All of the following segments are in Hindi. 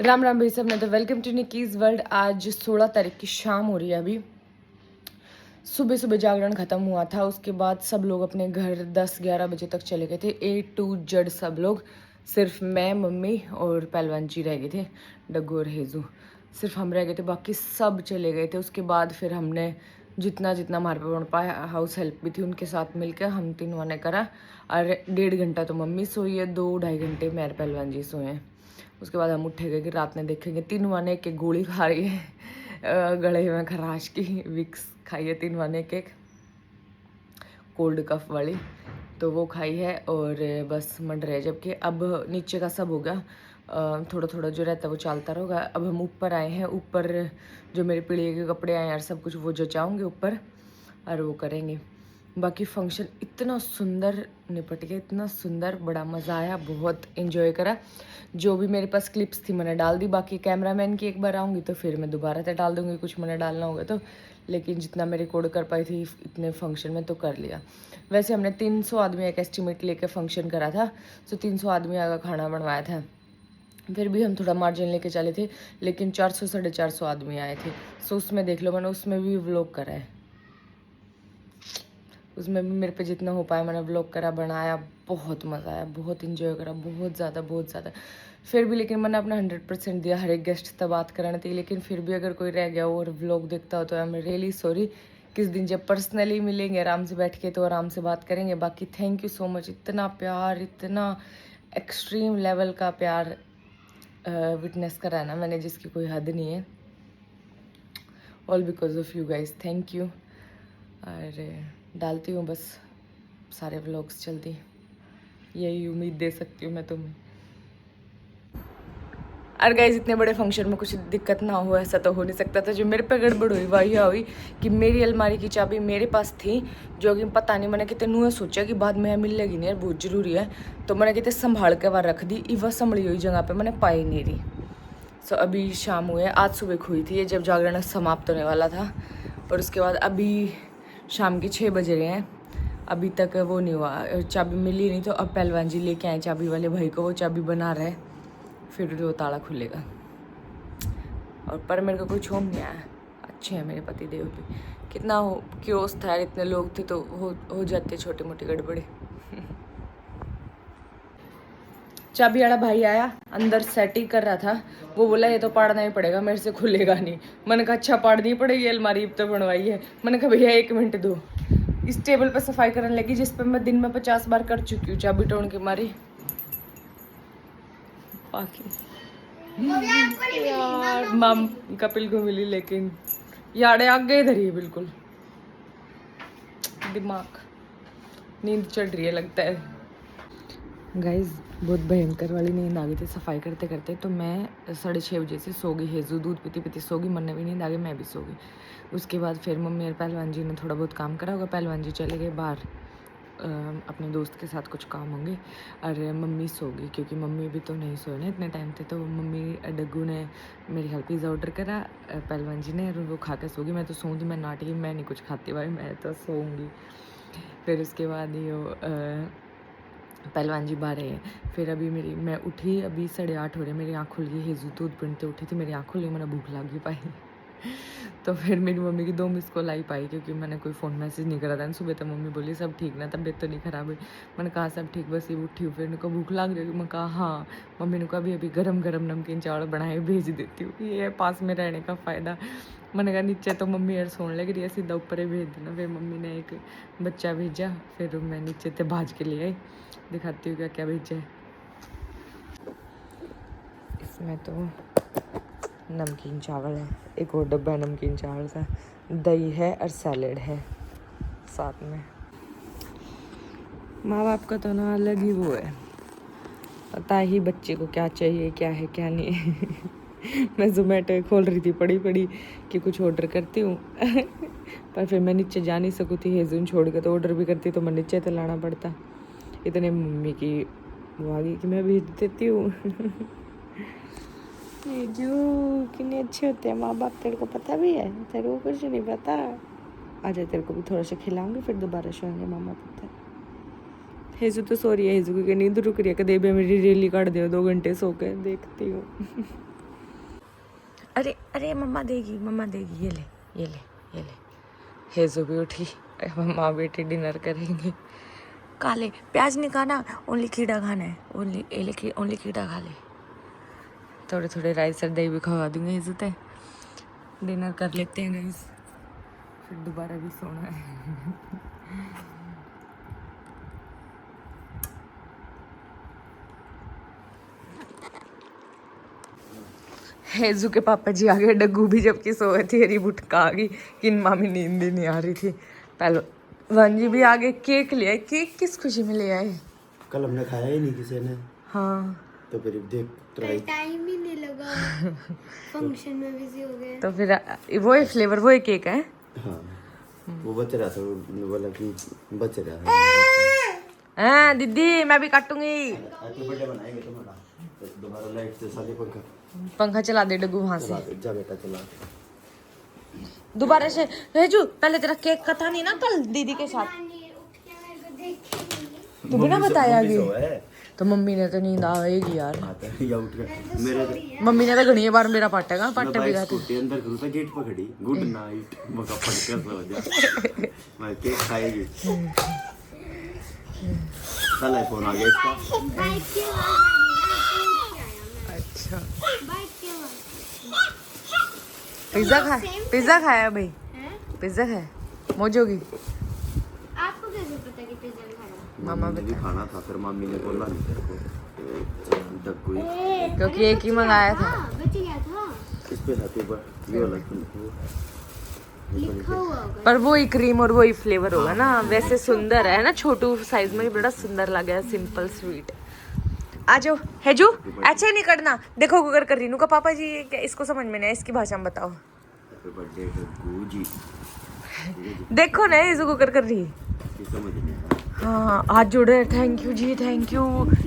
राम राम भाई सब ने। तो वेलकम टू निकीज वर्ल्ड। आज 16 तारीख की शाम हो रही है। अभी सुबह सुबह जागरण खत्म हुआ था, उसके बाद सब लोग अपने घर 10-11 बजे तक चले गए थे। ए टू जेड सब लोग, सिर्फ मैं, मम्मी और पहलवान जी रह गए थे, डग्गू और हेजू, सिर्फ हम रह गए थे, बाकी सब चले गए थे। उसके बाद फिर हमने जितना जितना हमारे पे बन पाया, हाउस हेल्प भी थी, उनके साथ मिलकर हम तीनों ने करा। और 1.5 घंटा तो मम्मी सोई है, 2-2.5 घंटे मेरे पहलवान जी सोए हैं। उसके बाद हम उठेंगे कि रात में देखेंगे। 3 वाने एक गोली खा रही है, गले में खराश की विक्स खाई है 3 वाने एक कोल्ड कफ वाली, तो वो खाई है और बस मंड रहे। जबकि अब नीचे का सब हो गया, थोड़ा थोड़ा जो रहता है वो चलता रहेगा। अब हम ऊपर आए हैं, ऊपर जो मेरे पीढ़ी के कपड़े आए हैं और सब कुछ वो जचाऊंगे ऊपर और वो करेंगे। बाकी फंक्शन इतना सुंदर निपट गया, इतना सुंदर, बड़ा मज़ा आया, बहुत इन्जॉय करा। जो भी मेरे पास क्लिप्स थी मैंने डाल दी, बाकी कैमरामैन की एक बार आऊँगी तो फिर मैं दोबारा से डाल दूँगी, कुछ मैंने डालना होगा तो। लेकिन जितना मैं रिकॉर्ड कर पाई थी इतने फंक्शन में तो कर लिया। वैसे हमने 300 आदमी एक एस्टिमेट लेकर फंक्शन करा था, तो 300 आदमी का खाना बनवाया था। फिर भी हम थोड़ा मार्जिन लेके चले थे, लेकिन 400-450 आदमी आए थे। सो उसमें देख लो, मैंने उसमें भी व्लॉग करा है, उसमें भी मेरे पे जितना हो पाया मैंने व्लॉग करा, बनाया। बहुत मज़ा आया, बहुत इन्जॉय करा, बहुत ज़्यादा। फिर भी लेकिन मैंने अपना 100% दिया। हर एक गेस्ट से बात करानी थी, लेकिन फिर भी अगर कोई रह गया हो और व्लॉग देखता हो तो आई एम रियली सॉरी। किस दिन जब पर्सनली मिलेंगे आराम से बैठ के तो आराम से बात करेंगे। बाकी थैंक यू सो मच, इतना प्यार, इतना एक्सट्रीम लेवल का प्यार विटनेस करा है ना मैंने, जिसकी कोई हद नहीं है। All because of you guys, thank you. और डालती हूँ बस सारे व्लॉग्स जल्दी, यही उम्मीद दे सकती हूँ मैं तुम्हें। और गाइज इतने बड़े फंक्शन में कुछ दिक्कत ना हो ऐसा तो हो नहीं सकता था। जो मेरे पे गड़बड़ हुई वही हुई कि मेरी अलमारी की चाबी मेरे पास थी, जो कि पता नहीं मैंने कितने नुए सोचा कि बाद में मिलेगी नहीं यार, बहुत ज़रूरी है, तो मैंने कितने संभाल के बाहर रख दी। वह संभली हुई जगह पर मैंने पाई नहीं रही। सो अभी शाम हुई है, आज सुबह खुई थी ये जब जागरण समाप्त होने वाला था। और उसके बाद अभी शाम के 6 बज रहे हैं, अभी तक वो नहीं हुआ, चाबी मिली नहीं। तो अब पहलवान जी लेके आए चाबी वाले भाई को, वो चाबी बना रहे, फिर वो ताला खुलेगा। और पर मेरे को कोई छोड़ नहीं आया। अच्छे हैं मेरे पति देव भी। कितना हो क्योस था यार, इतने लोग थे तो हो जाते छोटी मोटी गड़बड़ी। चाबी वाला भाई आया, अंदर सेटिंग कर रहा था, वो बोला ये तो पाड़ना ही पड़ेगा, मेरे से खुलेगा नहीं। मैंने कहा अच्छा पाड़नी पड़ेगी, अलमारी तो बनवाई है। मैंने कहा भैया 1 मिनट दो। इस टेबल पर सफाई करने लगी जिस पर मैं दिन में 50 बार कर चुकी हूँ चाबी तोड़ के मारी। बाकी यार माम कपिल को मिली, लेकिन यार आगे इधर ही है बिल्कुल, दिमाग नींद चढ़ रही है लगता है। गाइज बहुत भयंकर वाली नींद आ गई थी सफाई करते करते, तो मैं 6:30 बजे से सो गई। हेजू दूध पीती पीती सो गई, मन भी नींद आ गई, मैं भी सो गई। उसके बाद फिर मम्मी और पहलवान जी ने थोड़ा बहुत काम करा होगा। पहलवान जी चले गए बाहर अपने दोस्त के साथ, कुछ काम होंगे। और मम्मी सो गई क्योंकि मम्मी भी तो नहीं सोए ना इतने टाइम थे। तो मम्मी डग्गू ने मेरे हेल्प पिज़्ज़ा ऑर्डर करा, पहलवान जी ने, और वो खा के सो गई। मैं तो सोऊंगी, मैं नाटी, मैं नहीं कुछ खाती भाई, मैं तो सोऊंगी। फिर उसके बाद ये पहलवान जी बाहर है। फिर अभी मैं उठी, अभी 8:30 हो रहे, मेरी आँख खुल गई। हेजू दूध पीते उठी थी, मेरी आँख खुल गई, मैंने भूख लगी पाई। तो फिर मेरी मम्मी की 2 मिस कॉल आई पाई, क्योंकि मैंने कोई फ़ोन मैसेज नहीं करा था सुबह। तो मम्मी बोली सब ठीक ना, तबीयत तो नहीं ख़राब हुई। मैंने कहा सब ठीक, बस ये उठी हूँ। फिर उनको भूख लग रही, मैं कहा हाँ। मम्मी ने कहा अभी गरम गरम नमकीन चावल बनाए भेज देती हूँ, ये है पास में रहने का फ़ायदा। मैंने कहा नीचे तो मम्मी यार सोने लग रही है, सीधा ऊपर ही भेज देना। फिर मम्मी ने एक बच्चा भेजा, फिर मैं नीचे से भाज के ले आई। दिखाती हूँ क्या क्या भेजा है इसमें। तो नमकीन चावल है, एक और डब्बा नमकीन चावल का, दही है और सैलेड है साथ में। माँ बाप का तो ना अलग ही वो है, पता ही बच्चे को क्या चाहिए, क्या है क्या नहीं। मैं जोमेटो खोल रही थी पड़ी कि कुछ ऑर्डर करती हूँ। पर फिर मैं नीचे जा नहीं सकती थी, हेजून छोड़ के, तो ऑर्डर भी करती तो मैं नीचे तो लाना पड़ता। इतने मम्मी की वो आ गई कि मैं भेज देती हूँ। जो कितने अच्छे होते हैं माँ बाप, तेरे को पता भी है, तेरे को कुछ नहीं पता। आजा तेरे को भी थोड़ा सा खिलाऊंगी, फिर दोबारा सोएंगे मामा पुत्र। हेजू तो सो रही है, हेजू की नींद रुक रही है, कदे भी मेरी रेली काट दे 2 घंटे सो के, देखती हूँ। अरे अरे मम्मा देगी ये ले ये ले ये ले। हेजो भी उठी, मम्मा बेटी डिनर करेंगे। काले प्याज नहीं खाना, ओनली खीरा खाना है, ओनली खीरा खा ले। थोड़े थोड़े राइस और दही भी खवा दूंगे हेजो ते। डिनर कर लेते हैं गाइस, फिर दोबारा भी सोना है। हेजू के पापा जी आ गए, डग्गू भी जबकि सोए थे, हरी बुटका आ गई कि मामी नींद ही नहीं आ रही थी। पहले वन जी भी आ गए, केक ले आए। केक किस खुशी में ले आए? कल हमने खाया ही नहीं किसी ने। हाँ तो फिर देख ट्राई, टाइम ही नहीं लगा, फंक्शन में बिजी हो गए। तो फिर वो ही फ्लेवर, वो ही केक है। हाँ वो बच रहा था, वो बोला कि बच रहा है। हाँ दीदी मैं भी काटूंगी। हैप्पी बर्थडे बनाएंगे तुम्हारा, तो दोबारा लाइट से साले पंखा चला दे डग्गू वहां से। चला दे, जा बेटा चला। दोबारा से हेजू, पहले तेरा केक का था नहीं ना कल दीदी के साथ, तू बिना बताया मम्मी कि सो है। तो मम्मी ने तो नींद आएगी यार। आता है या उठ गया मेरे मम्मी ने तो घनी बार मेरा पाटेगा पाटे भी जाते। स्कूटी अंदर करूँ था, गेट पर खड़ी, गुड नाइट मका फटकर सो जा। मैं केक खाएगी। साला फोन आ गया इसका। बाइक की आवाज अच्छा बाइक की आवाज। पिज्जा खाया भाई? हैं? पिज्जा खाया मोजोगी? आपको कैसे पता कि पिज्जा खाया? मामा ने भी खाना था, फिर मम्मी ने बोला नहीं तेरे को डग्गू क्योंकि एक ही मंगाया था। बच गया था, इस पे हैप्पी बर्थडे ये वाला लिखा हुआ होगा। पर वो ही क्रीम और वो ही फ्लेवर होगा ना। वैसे सुंदर है ना, छोटू साइज में बड़ा सुंदर लगा है, सिंपल स्वीट। आ जाओ हेजू, ऐसे ही नहीं करना। देखो गूगल कर रही हूँ का पापा जी, क्या इसको समझ में नहीं है, इसकी भाषा में बताओ। हैप्पी बर्थडे डग्गू जी। देखो ना इसको गूगल कर रही। ये समझ नहीं आया। हाँ हाथ जोड़े, थैंक यू जी थैंक यू,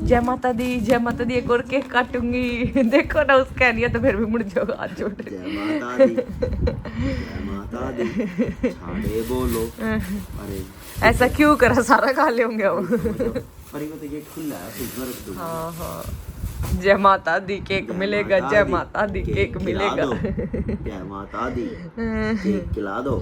जय माता दी जय माता दी। एक और केक काटूंगी। देखो ना उसका नहीं है तो फिर भी मुड़ जाओ हाथ जोड़। जय माता दी, जय माता दी, छाड़े बोलो। अरे ऐसा क्यों करा, सारा खा ले होंगे वो। अरे वो तो ये खुला है, फ्रिज में रख दो। हाँ हाँ जय माता दी केक मिलेगा, जय माता दी केक मिलेगा। जय माता दी केक खिला दो।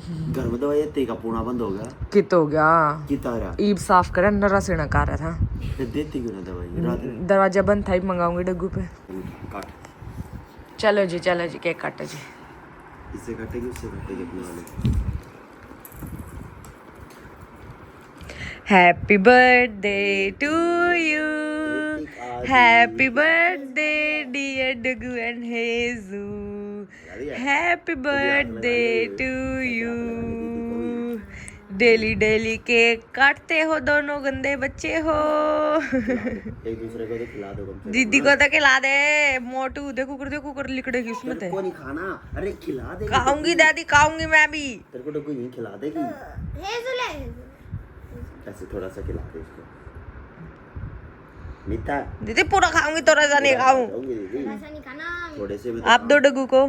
घर में दवाई ते का पूना बंद हो गया। कित हो गया? कितारा ईब साफ कर, अंदर से ना कर रहा था। फिर देती क्यों ना दवाई रात में? दरवाजा बंद था, मंगाऊंगी डग्गू पे। काट, चलो जी केक काटो जी। इससे काटेगी उससे काटेगी अपने वाले। Happy birthday to you, happy birthday dear Daggu and Heju, happy birthday to you. Daily daily cake काटते हो दोनों गंदे बच्चे हो। एक दूसरे को तो खिला दो कम से कम। दीदी को तो खिला दे। मोटू देखो कर लिकड़ेगी उसमें। तेरे को नहीं खाना, अरे खिला दे। खाऊंगी दादी, खाऊंगी मैं भी। तेरे को तो कोई नहीं खिला देगी। हेजू ले, ऐसे थोड़ा सा खिला दे इसको। मीठा दीदी पूरा खाऊंगी, थोड़ा सा नहीं खाऊं। खाऊंगी दीदी, ऐसा नहीं खाना। थोड़े से में तो आप दो डग्गू को।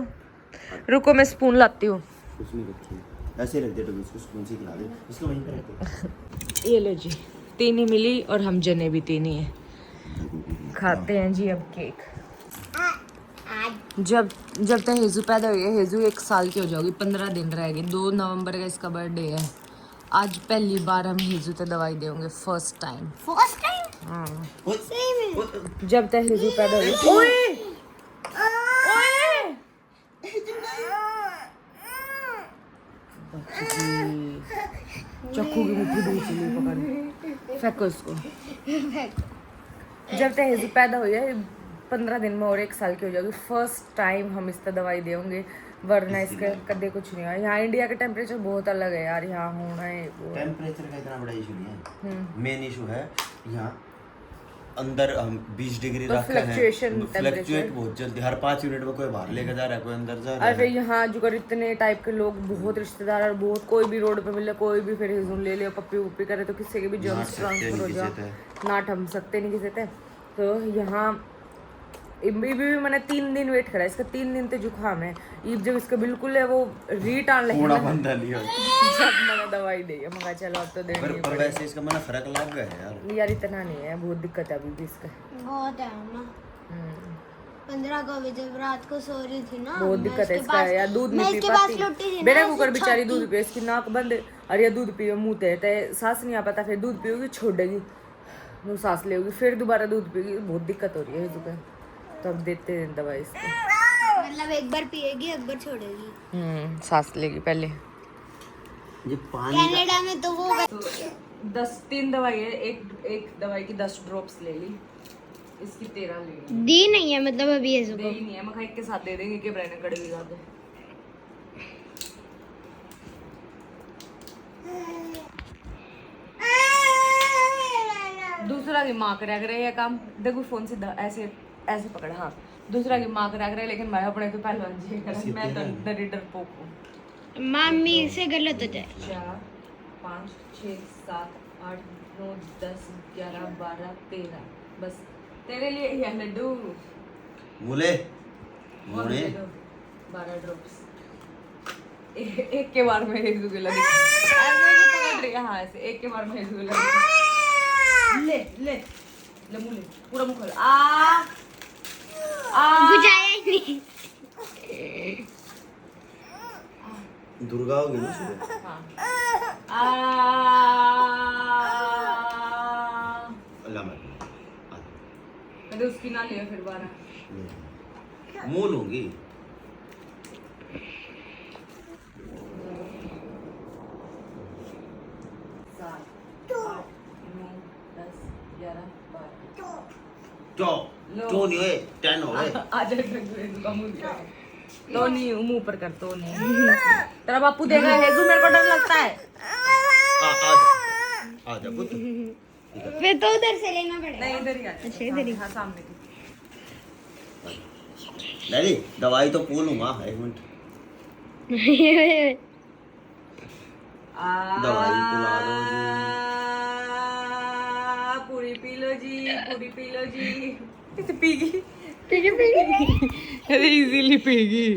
रुको मैं स्पून लाती हूँ। उसमें रखी ऐसे रख दे, तो इसको स्पून से खिला दे, इसको वहीं पे रख दे। ये लो जी, तीन ही मिली और हम जने भी तीन ही हैं। खाते हैं जी अब केक। जब तक हेजू पैदा हुई है, हेजू 1 साल की हो जाओगी, 15 दिन रह गए। 2 नवंबर का इसका बर्थडे है। आज पहली बार हम हेजू तक दवाई देंगे, फर्स्ट टाइम। फर्स्ट टाइम हाँ सही में। जब तक हेजू पैदा हुई। ओए ओए चक्कू की मुट्ठी दूर चली पकड़, फेंको इसको। जब तक हेजू पैदा हुई है 15 दिन में और 1 साल की हो जाएगी, फर्स्ट टाइम हम इसका दवाई देंगे, वरना इसका कदे कुछ नहीं है। यहाँ इंडिया का टेम्परेचर बहुत अलग है यार, यहाँ होना है वो। टेम्परेचर का इतना बड़ा इशू नहीं है, मेन इशू है यहाँ अंदर हम 20 डिग्री तो रख रहे फ्लक्चुएशन हैं, फ्लक्चुएट बहुत जल्दी, हर 5 मिनट में कोई बाहर लेकर जा रहा है, कोई अंदर जा रहा अरे है। यहाँ जो कर इतने टाइप के लोग, बहुत रिश्तेदार और बहुत, कोई भी रोड पे मिले कोई भी फिर हिजूम ले ले, पप्पी उप्पी करे तो किसी के भी जर्म्स ट्रांसफर हो जाए, ना हम सकते नहीं किसी थे। तो यहाँ भी मैंने 3 दिन वेट करा इसका, 3 दिन तो जुकाम है। ईब जब इसका बिल्कुल है वो रीटान लगे पूरा बंदा लिया जब मैंने दवाई दी है, मगर चलो अब तो देनी पर वैसे इसका मैंने फर्क लग गया है यार। यार इतना नहीं है, बहुत दिक्कत है अभी भी इसका। बहुत है ना, 15 को भी जब रात को सो रही थी ना, बहुत मैं दिक्कत है इसके इसका यार, दूध मैं नहीं पी इसके पास पाती। लुटी थी ना, बेटा ऐसे कुकर बेचारी छाती- दूध पी, इसकी नाक बंद और ये दूध पियो मुंह ते सांस नहीं आ पाता, फिर दूध पियोगी छोड़ देगी, वो सांस लेगी, फिर दोबारा दूध पिएगी, बहुत दिक्कत हो रही है इसको। तो अब देते हैं दवाई इसको, मतलब एक बार पिएगी एक बार छोड़ेगी। सांस लेगी पहले। ये पानी का कनाडा में तो वो 3 दवाई है, एक दवाई की 10 ड्रॉप्स ले ली, इसकी 13 ले ली। दी नहीं है मतलब अभी ये दे ही नहीं है, मैं एक के साथ दे देंगे कि ब्रांड कड़वी ला दो। दूसरा की माँ करा करे ये काम, देखो फोन सीधा ऐसे ऐसे पकड़, हाँ दूसरा की माँ करा करे, लेकिन मैं अपने तो पहलवान जी करा, मैं तो डरपोक हूँ। मामी से गलत हो जाए। 4 5 6 7 8 9 10 11 12 13, बस तेरे लिए ही है लड्डू। मुले और मुने दे दो 12 ड्रॉप्स, एक के बार में एक दुगला पकड़ रही है, हाँ ऐसे एक के बार में एक दुगला ले ले ले मुले पूरा मुंह खोल, आ बुझाया ही नहीं। दुर्गा होगी ना सुबह। हाँ अल्लाह मैं उसकी ना लिया फिर 12 मुंह लूंगी। 7 8 9 10 11 12 चो लो। चो नहीं होए 10 होए। आजा का मुंह दिया तो नहीं, मुंह पर कर तो नहीं, तेरा बापू देगा हेजू, मेरे को डर लगता है। आ जा पुत्र। फिर तो उधर से लेना पड़ेगा। नहीं इधर ही आ, अच्छा, इधर ही। हाँ सामने की। डैडी दवाई तो पी लूंगा, एक मिनट दवाई पिला दो जी। पूरी पी लो जी, पूरी पी लो जी। इसे पीगी, अरे इजीली पीगी।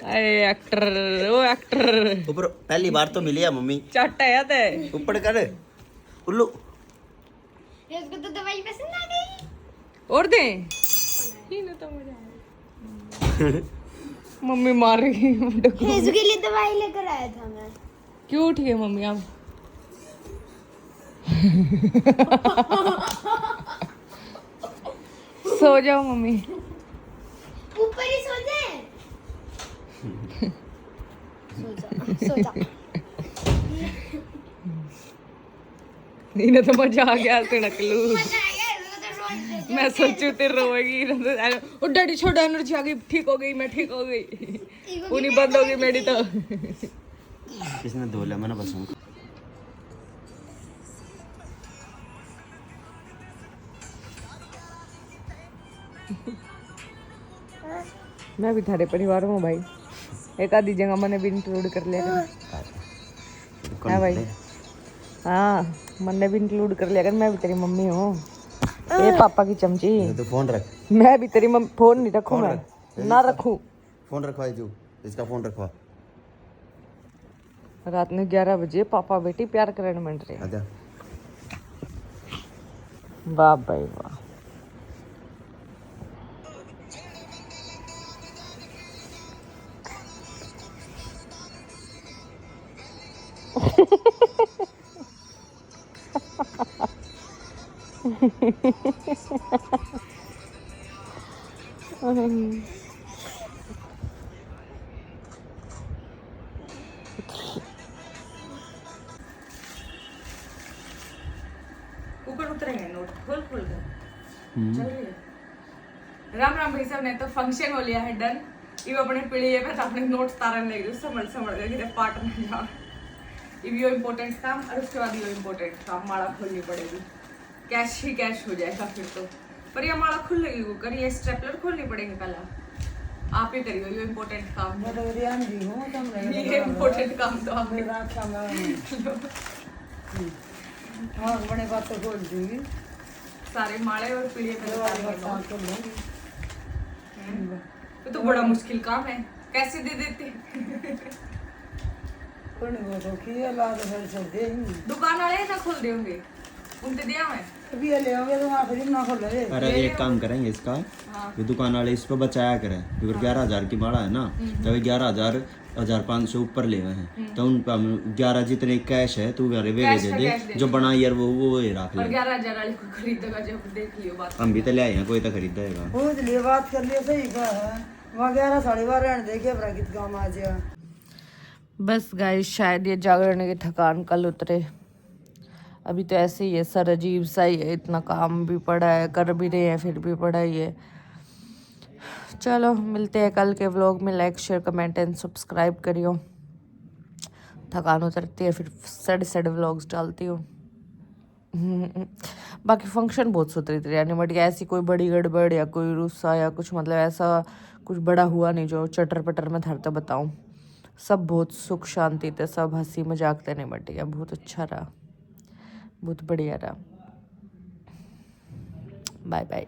अरे एक्टर, ओ एक्टर ऊपर पहली बार तो मिली है मम्मी। चाटा है ते ऊपर कर उल्लू। इसको तो दवाई पसंद आ गई। और दे ही ना तो मजा आया। मम्मी मार रही है मुंडे को। इसके लिए दवाई लेकर आया था मैं। क्यों उठी है मम्मी आप? सो जाओ मम्मी। ऊपर ही सो जाए। सो जा। इन्हें तो मजा आ गया तिड़क लू। मजा आ गया, इसको तो रोज मैं सोचू तेरे रोएगी, ओ डैडी छोड़ो, एनर्जी आ गई, ठीक हो गई, मैं ठीक हो गई, उन्हीं बंद हो गई मेरी तो। किसने धो लिया मैंने बस मैं भी थारे परिवार में भाई, एक आधी जगह मैंने भी इंक्लूड कर लिया है भाई। हाँ मैंने भी इंक्लूड कर लिया, मैं भी तेरी मम्मी हूँ, ये पापा की चमची। तो फोन रख। मैं भी तेरी मम्मी, फोन नहीं रखूँ मैं, ना रखूँ। फोन रखवा जो, इसका फोन रखवा। रात में 11 बजे पापा बेटी प्यार करने मिल रहे। आजा। वाह भाई वाह। ऊपर उतरेंगे नोट खोल खोल कर चल रही है। राम राम भाई साहब ने तो फंक्शन हो लिया है डन। इव अपने पीढ़ी पे अपने नोट तारन ले गए, समझ समझ गए कि पार्ट में जा इव यो इम्पोर्टेंट काम, और उसके बाद यो इम्पोर्टेंट काम माला खोलनी पड़ेगी, कैश ही कैश हो जाएगा फिर तो। पर ये माला खुल लेगी वो कर, ये स्टेपलर खोलनी पड़ेगी पहला, आप ही करियो यो इम्पोर्टेंट काम। ये इम्पोर्टेंट काम तो आप बड़े बात तो बोल दूंगी। सारे माले और पीढ़ी पे तो बड़ा मुश्किल काम है, कैसे दे देते? कौन वो तो किया लाद भर से दे दुकान वाले ना खोल दे होंगे, उनसे दिया मैं अभी ये ले आओगे तो आखिरी ना खोले। अरे एक काम करेंगे इसका, ये दुकान वाले इस पर बचाया करें, क्योंकि 11,000 की भाड़ा है ना, जब 11,500 ऊपर ले हुए हैं तो उन पर हम 11 जितने कैश है तू मेरे वे दे दे, जो बना यार वो ये रख ले। 11,000 वाली को खरीदेगा जब देख लियो बात। हम भी तो ले आए हैं, कोई तो खरीदेगा। पूछ लिए बात कर लिए सही कहा है। वहाँ 11 साढ़े 12 देखे अपना कित काम आ जाए। बस गाइस शायद ये जागरण की थकान कल उतरे, अभी तो ऐसे ही है, सर अजीब सा ही है, इतना काम भी पड़ा है, कर भी रहे हैं फिर भी पड़ा ही है। चलो मिलते हैं कल के व्लॉग में, like share comment and subscribe करियो। थकान उतरती है फिर सड़े व्लॉग्स डालती हूँ। बाकी फंक्शन बहुत सुथरी थी यानी, बट ऐसी कोई बड़ी गड़बड़ या कोई रुस्सा या कुछ मतलब ऐसा कुछ बड़ा हुआ नहीं जो चटर पटर में धरता बताऊँ। सब बहुत सुख शांति थे, सब हंसी मजाक थे, नहीं बट या बहुत अच्छा रहा, बहुत बढ़िया रहा। Bye bye.